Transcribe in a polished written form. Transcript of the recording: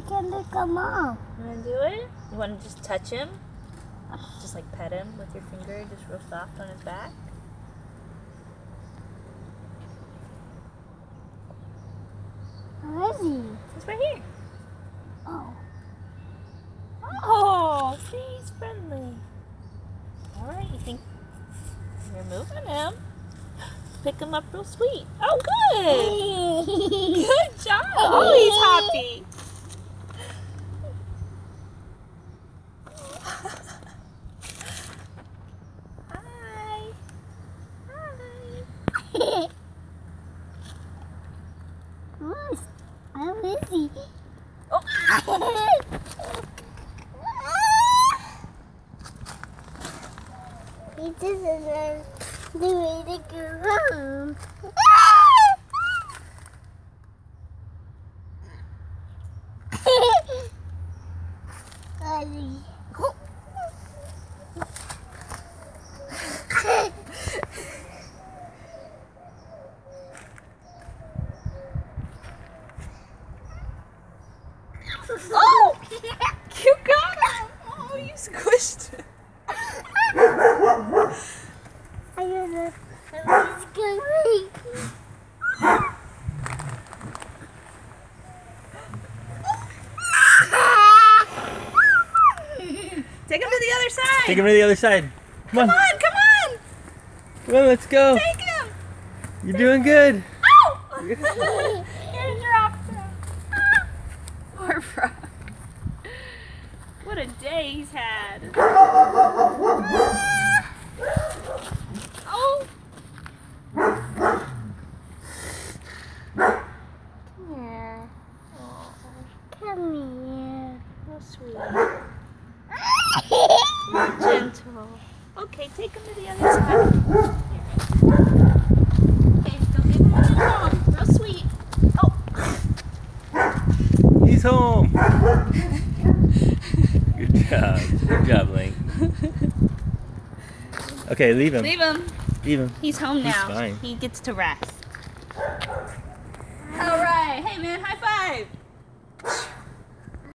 can they come off? You want to do it? You want to just touch him? Just like pet him with your finger, just real soft on his back? Where is he? He's right here. Oh. Oh, see, he's friendly. All right, you think you're moving him? Pick him up real sweet. Oh, good. Good job. Oh, he's happy. Hi. Hi. How is he? Oh. He doesn't know the way to go home. Ollie. Oh! You got him! Oh, you squished him. I don't know. It's going. Take him to the other side. Take him to the other side. Come on. Come on, come on. Come on, let's go. Take him. You're doing good. Ow! You dropped him. Poor frog. What a day he's had. Oh. Come here. Oh, Come here. so sweet. Gentle. Okay, take him to the other side. Here. Okay, don't give him a long. Real sweet. Oh. He's home. Good job. Good job, Link. Okay, leave him. Leave him. Leave him. He's home He's now. fine. He gets to rest. All right. Hey, man, high five.